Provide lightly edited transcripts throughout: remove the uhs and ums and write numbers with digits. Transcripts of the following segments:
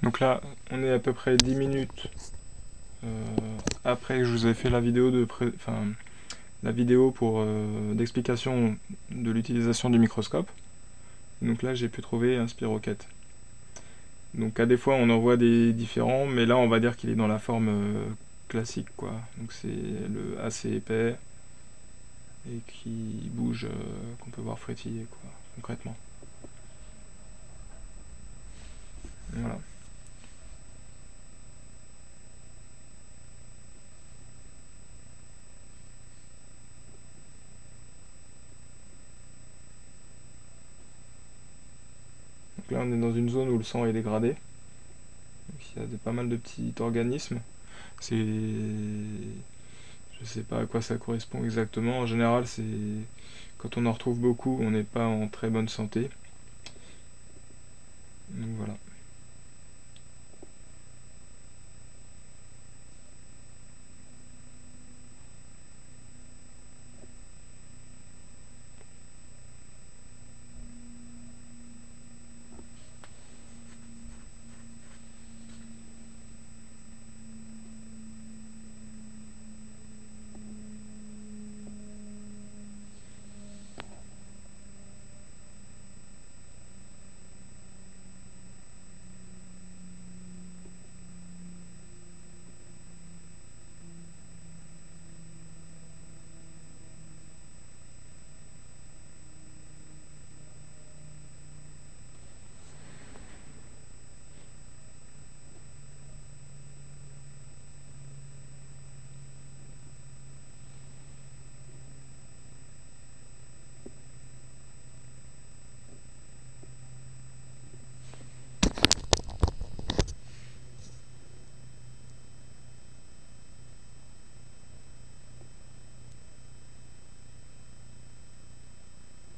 Donc là, on est à peu près 10 minutes après que je vous ai fait la vidéo la vidéo pour d'explication de l'utilisation du microscope. Donc là, j'ai pu trouver un spiroquète. Donc à des fois, on en voit des différents, mais là, on va dire qu'il est dans la forme classique, quoi. Donc c'est le assez épais et qui bouge, qu'on peut voir frétiller, quoi, concrètement. Voilà. Donc là, on est dans une zone où le sang est dégradé. Donc il y a pas mal de petits organismes. C'est, je sais pas à quoi ça correspond exactement. En général, c'est quand on en retrouve beaucoup, on n'est pas en très bonne santé. Donc voilà.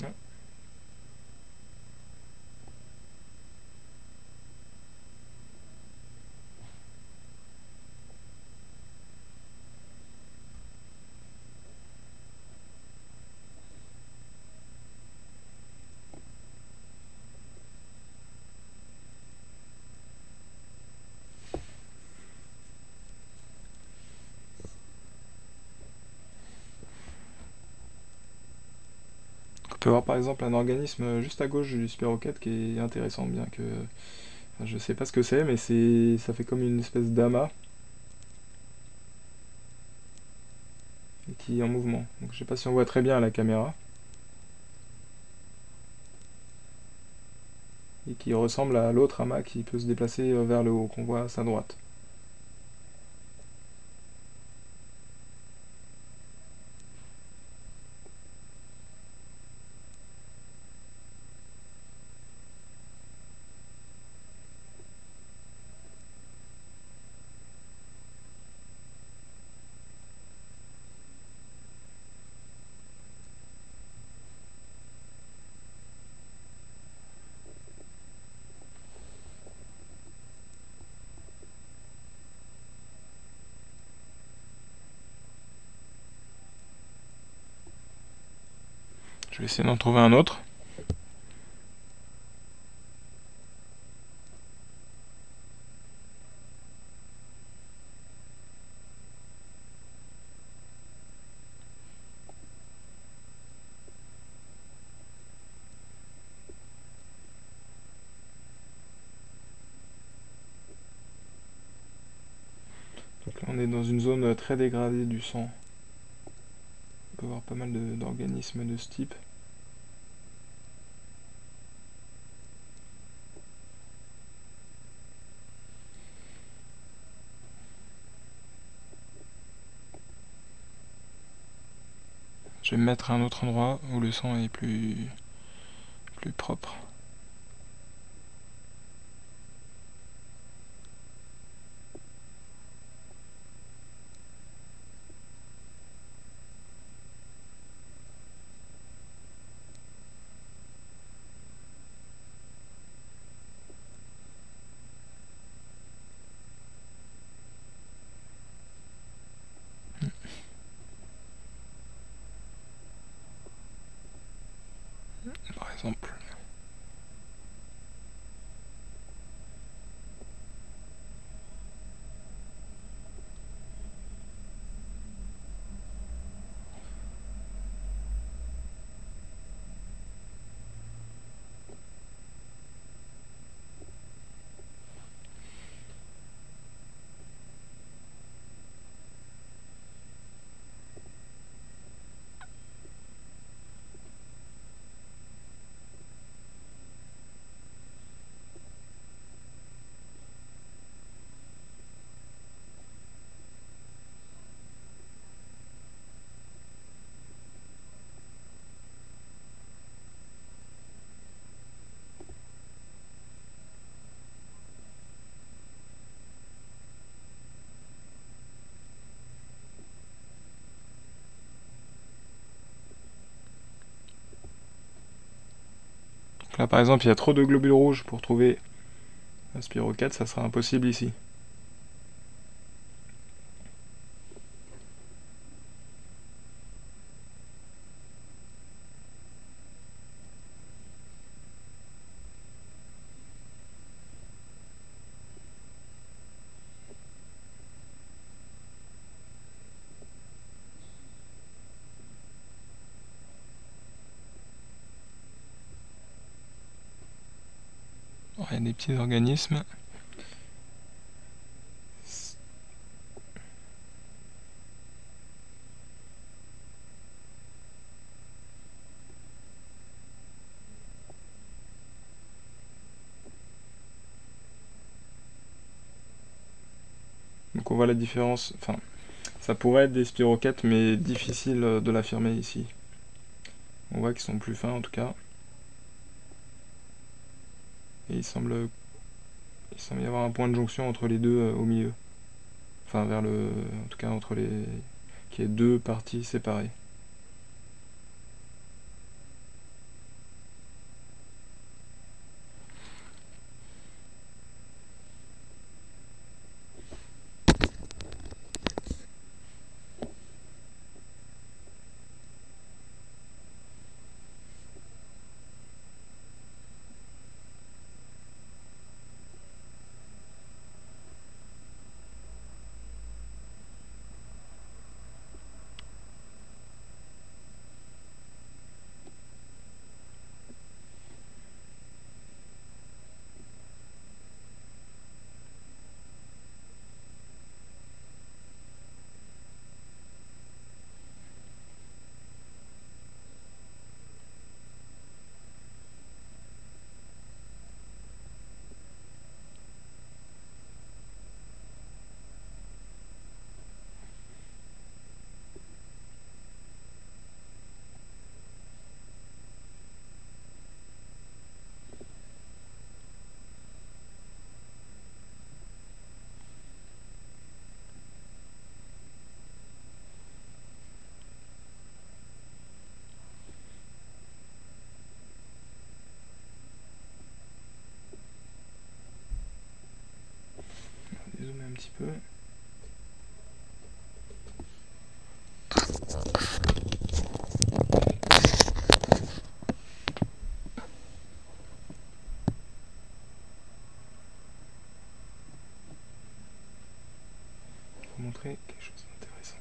Ouais. On peut voir par exemple un organisme juste à gauche du spiroquète qui est intéressant, bien que enfin, je sais pas ce que c'est, mais ça fait comme une espèce d'amas qui est en mouvement. Donc je sais pas si on voit très bien à la caméra et qui ressemble à l'autre amas qui peut se déplacer vers le haut qu'on voit à sa droite. Je vais essayer d'en trouver un autre. Donc là on est dans une zone très dégradée du sang. On peut voir pas mal d'organismes de ce type. Je vais me mettre à un autre endroit où le sang est plus propre. Par exemple. là par exemple il y a trop de globules rouges pour trouver un spiroquète, ça sera impossible ici. Il y a des petits organismes. Donc on voit la différence, enfin ça pourrait être des spiroquètes mais difficile de l'affirmer ici. On voit qu'ils sont plus fins en tout cas. Et il semble y avoir un point de jonction entre les deux au milieu. Enfin vers le. En tout cas entre les. Qu'il y ait deux parties séparées. On va dézoomer un petit peu. Pour montrer quelque chose d'intéressant.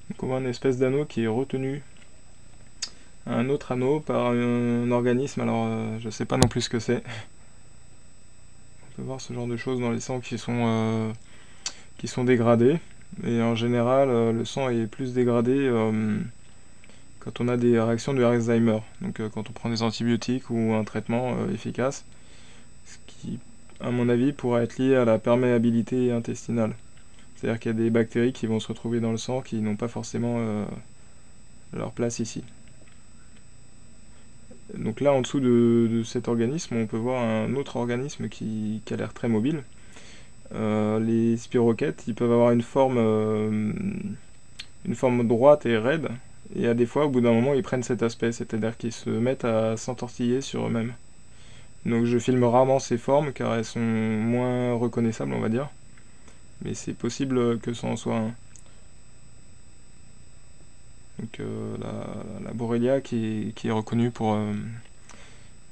Donc on voit une espèce d'anneau qui est retenu à un autre anneau par un organisme, alors je sais pas non plus ce que c'est. On peut voir ce genre de choses dans les sangs qui sont dégradés. Et en général, le sang est plus dégradé quand on a des réactions de Alzheimer. Donc quand on prend des antibiotiques ou un traitement efficace, ce qui, à mon avis, pourrait être lié à la perméabilité intestinale. C'est-à-dire qu'il y a des bactéries qui vont se retrouver dans le sang qui n'ont pas forcément leur place ici. Donc là, en dessous de cet organisme, on peut voir un autre organisme qui a l'air très mobile. Les spiroquètes, ils peuvent avoir une forme droite et raide, et à des fois, au bout d'un moment, ils prennent cet aspect, c'est-à-dire qu'ils se mettent à s'entortiller sur eux-mêmes. Donc je filme rarement ces formes, car elles sont moins reconnaissables, on va dire. Mais c'est possible que ça en soit un. Donc la Borrelia qui est reconnue pour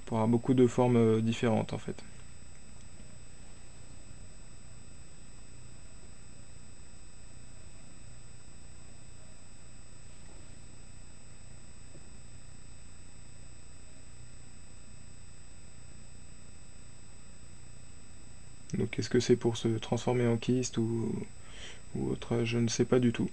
avoir beaucoup de formes différentes en fait. Donc est-ce que c'est pour se transformer en kyste ou autre, je ne sais pas du tout.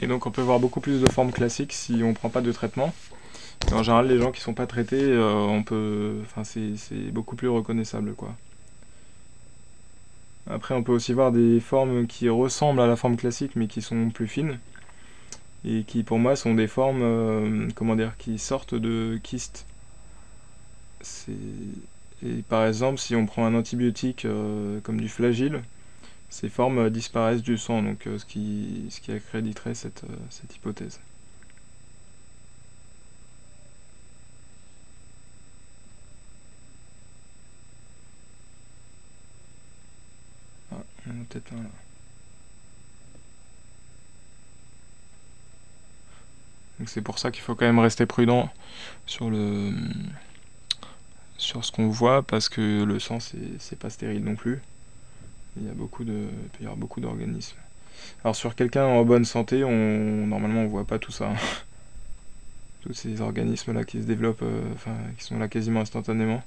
Et donc on peut voir beaucoup plus de formes classiques si on prend pas de traitement. Et en général, les gens qui sont pas traités, enfin c'est beaucoup plus reconnaissable quoi. Après, on peut aussi voir des formes qui ressemblent à la forme classique mais qui sont plus fines et qui pour moi sont des formes, comment dire, qui sortent de kystes. Et par exemple, si on prend un antibiotique comme du Flagyl, ces formes disparaissent du sang, donc ce qui accréditerait cette hypothèse. Ah, il y en a peut-être un là. Donc c'est pour ça qu'il faut quand même rester prudent sur sur ce qu'on voit, parce que le sang c'est pas stérile non plus. Il peut y avoir beaucoup d'organismes. Alors sur quelqu'un en bonne santé, normalement on voit pas tout ça, hein. Tous ces organismes là qui se développent, enfin qui sont là quasiment instantanément.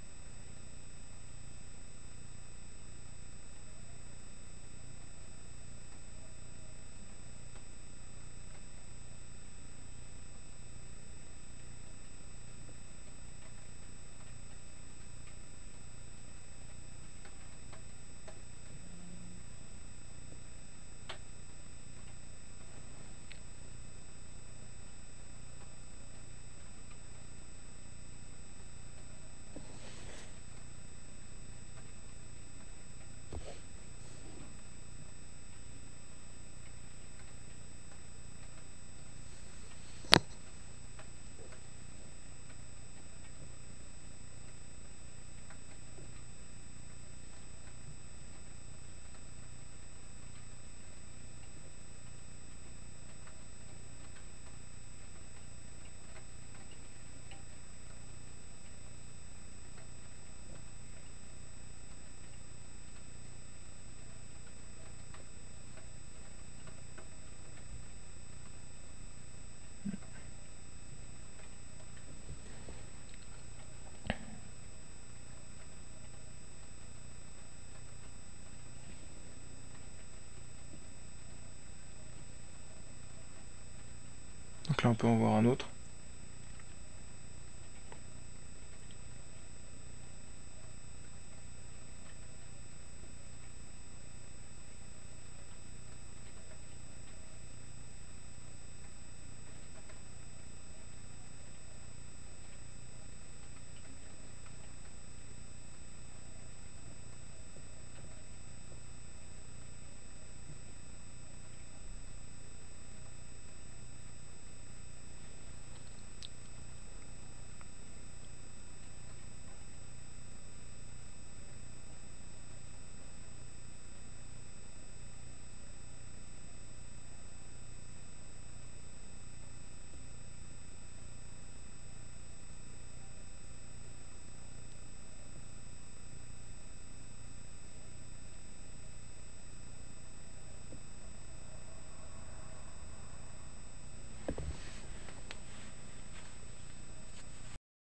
Donc là on peut en voir un autre.